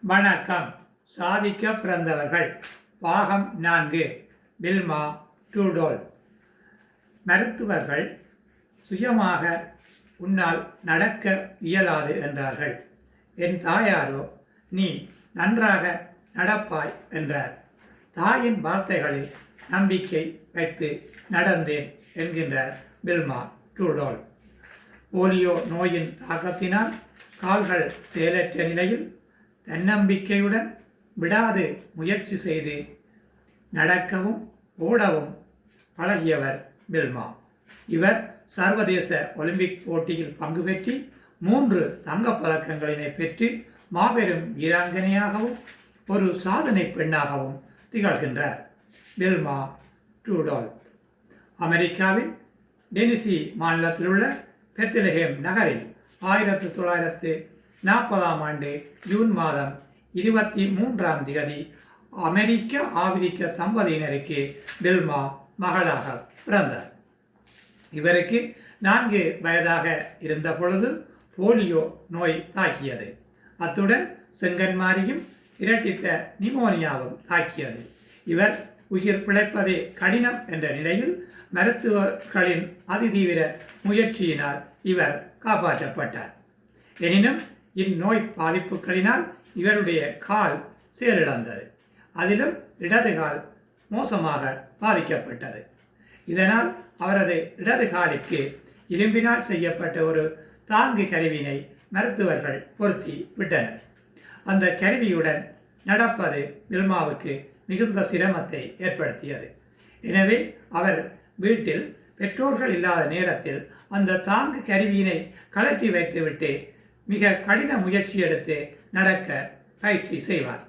வணக்கம். சாதிக்க பிறந்தவர்கள். பாகம் 4. வில்மா ட்ரூடோல். மருத்துவர்கள் சுயமாக உன்னால் நடக்க இயலாது என்றார்கள். என் தாயாரோ நீ நன்றாக நடப்பாய் என்றார். தாயின் வார்த்தைகளில் நம்பிக்கை வைத்து நடந்தேன் என்கின்றார் வில்மா ட்ரூடோல். போலியோ நோயின் தாக்கத்தினால் கால்கள் செயலற்ற நிலையில் தன்னம்பிக்கையுடன் விடாது முயற்சி செய்து நடக்கவும் ஓடவும் பழகியவர் வில்மா. இவர் சர்வதேச ஒலிம்பிக் போட்டியில் பங்கு பெற்று 3 தங்கப்பதக்கங்களினை பெற்று மாபெரும் வீராங்கனையாகவும் ஒரு சாதனை பெண்ணாகவும் திகழ்கின்றார். வில்மா ட்ரூடோல் அமெரிக்காவின் டெனிசி மாநிலத்தில் உள்ள பெத்லஹேம் நகரில் 1940ஆம் ஆண்டு ஜூன் மாதம் 23ஆம் தேதி அமெரிக்க ஆபிரிக்க தம்பதியினருக்கு வில்மா மகளாக பிறந்தார். இவருக்கு 4 வயதாக இருந்த பொழுது போலியோ நோய் தாக்கியது. அத்துடன் செங்கன்மாரியும் இரட்டித்த நிமோனியாவும் தாக்கியது. இவர் உயிர் பிழைப்பதே கடினம் என்ற நிலையில் மருத்துவர்களின் அதிதீவிர முயற்சியினால் இவர் காப்பாற்றப்பட்டார். எனினும் இந்நோய் பாதிப்புகளினால் இவருடைய கால் செயலிழந்தது. அதிலும் இடது கால் மோசமாக பாதிக்கப்பட்டது. இதனால் அவரது இடது காலுக்கு இரும்பினால் செய்யப்பட்ட ஒரு தாங்கு கருவியினை மருத்துவர்கள் பொருத்தி விட்டனர். அந்த கருவியுடன் நடப்பது வில்மாவுக்கு மிகுந்த சிரமத்தை ஏற்படுத்தியது. எனவே அவர் வீட்டில் பெற்றோர்கள் இல்லாத நேரத்தில் அந்த தாங்கு கருவியினை கழற்றி வைத்துவிட்டு மிக கடின முயற்சி எடுத்து நடக்க பயிற்சி செய்வார்.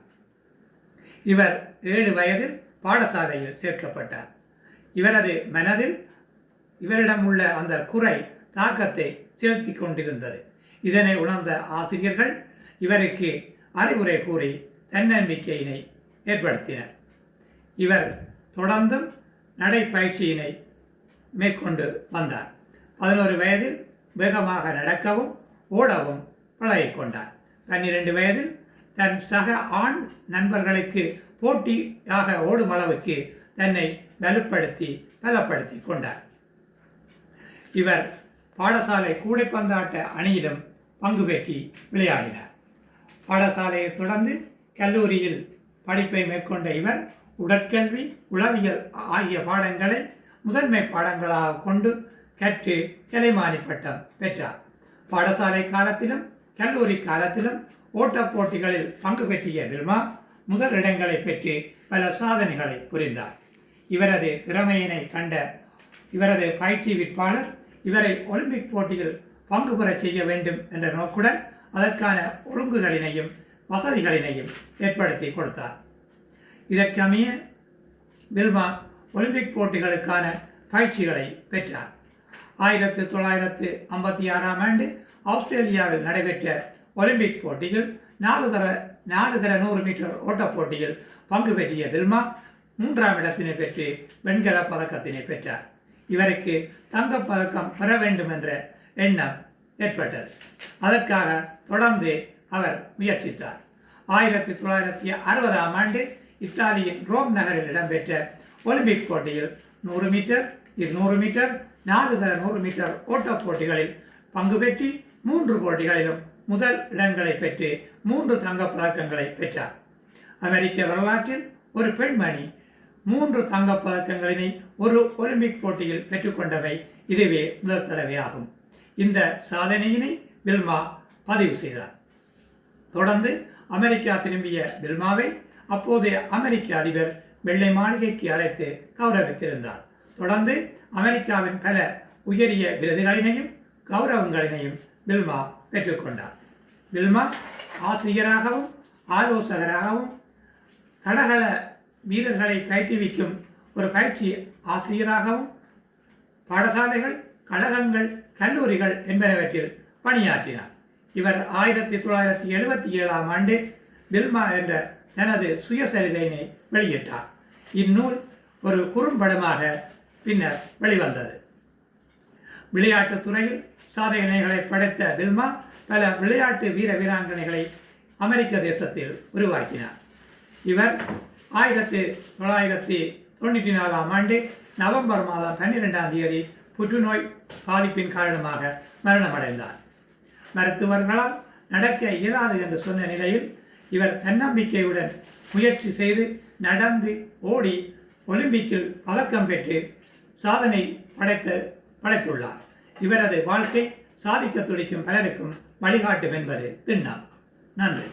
இவர் 7 வயதில் பாடசாலையில் சேர்க்கப்பட்டார். இவரது மனதில் இவரிடம் உள்ள அந்த குறை தாக்கத்தை செலுத்தி கொண்டிருந்தது. இதனை உணர்ந்த ஆசிரியர்கள் இவருக்கு அறிவுரை கூறி தன்னம்பிக்கையினை ஏற்படுத்தினர். இவர் தொடர்ந்தும் நடைப்பயிற்சியினை மேற்கொண்டு வந்தார். 11 வயதில் வேகமாக நடக்கவும் ஓடவும் பழகிக்கொண்டார். 12 வயதில் தன் சக ஆண் நண்பர்களுக்கு போட்டியாக ஓடும் அளவுக்கு தன்னை வலுப்படுத்தி பலப்படுத்தி கொண்டார். இவர் பாடசாலை கூடைப்பந்தாட்ட அணியிலும் பங்கு பெற்றி விளையாடினார். பாடசாலையை தொடர்ந்து கல்லூரியில் படிப்பை மேற்கொண்ட இவர் உடற்கல்வி, உளவியல் ஆகிய பாடங்களை முதன்மை பாடங்களாக கொண்டு கற்று கலைமானி பட்டம் பெற்றார். பாடசாலை காலத்திலும் கல்லூரி காலத்திலும் ஓட்டப் போட்டிகளில் பங்கு பெற்றிய வில்மா முதல் இடங்களை பெற்று பல சாதனைகளை புரிந்தார். இவரது திறமையினை கண்ட இவரது பயிற்றுவிப்பாளர் இவரை ஒலிம்பிக் போட்டியில் பங்கு பெறச் செய்ய வேண்டும் என்ற நோக்குடன் அதற்கான ஒழுங்குகளினையும் வசதிகளினையும் ஏற்படுத்தி கொடுத்தார். இதற்கமைய வில்மா ஒலிம்பிக் போட்டிகளுக்கான பயிற்சிகளை பெற்றார். 1956ஆம் ஆண்டு ஆஸ்திரேலியாவில் நடைபெற்ற ஒலிம்பிக் போட்டியில் 4 தர 100 மீட்டர் ஓட்டப் போட்டியில் பங்கு பெற்றிய வில்மா 3ஆம் இடத்தினை பெற்று வெண்கல பதக்கத்தினை பெற்றார். இவருக்கு தங்கப்பதக்கம் பெற வேண்டும் என்ற எண்ணம் ஏற்பட்டது. அதற்காக தொடர்ந்து அவர் முயற்சித்தார். 1960ஆம் ஆண்டு இத்தாலியின் ரோம் நகரில் இடம்பெற்ற ஒலிம்பிக் போட்டியில் 100 மீட்டர், 200 மீட்டர், 4 தர 100 மீட்டர் ஓட்டப் போட்டிகளில் பங்கு பெற்று 3 போட்டிகளிலும் முதல் இடங்களை பெற்று 3 தங்கப்பதக்கங்களை பெற்றார். அமெரிக்க வரலாற்றில் ஒரு பெண்மணி 3 தங்கப்பதக்கங்களினை ஒரு ஒலிம்பிக் போட்டியில் பெற்றுக்கொண்டவை இதுவே முதல் தடவையாகும். இந்த சாதனையினை வில்மா பதிவு செய்தார். தொடர்ந்து அமெரிக்கா திரும்பிய வில்மாவை அப்போதைய அமெரிக்க அதிபர் வெள்ளை மாளிகைக்கு அழைத்து கௌரவித்திருந்தார். தொடர்ந்து அமெரிக்காவின் பல உயரிய விருதுகளினையும் கௌரவங்களினையும் வில்மா பெற்றுக்கொண்டார். வில்மா ஆசிரியராகவும் ஆலோசகராகவும் தடகள வீரர்களை பயிற்றுவிக்கும் ஒரு பயிற்சி ஆசிரியராகவும் பாடசாலைகள், கழகங்கள், கல்லூரிகள் என்பனவற்றில் பணியாற்றினார். இவர் 1977ஆம் ஆண்டு வில்மா என்ற தனது சுயசரிதையினை வெளியிட்டார். இந்நூல் ஒரு குறும்படமாக பின்னர் வெளிவந்தது. விளையாட்டுத் துறையில் சாதனைகளை படைத்த வில்மா பல விளையாட்டு வீராங்கனைகளை அமெரிக்க தேசத்தில் உருவாக்கினார். இவர் 1994 ஆண்டு நவம்பர் மாதம் 12ஆம் தேதி புற்றுநோய் பாதிப்பின் காரணமாக மரணமடைந்தார். மருத்துவர்களால் நடக்க இயலாது என்று சொன்ன நிலையில் இவர் தன்னம்பிக்கையுடன் முயற்சி செய்து நடந்து ஓடி ஒலிம்பிக்கில் பதக்கம் பெற்று சாதனை படைத்துள்ளார். இவரது வாழ்க்கை சாதிக்க துடிக்கும் பலருக்கும் வழிகாட்டும் என்பது திண்ணம். நன்றி.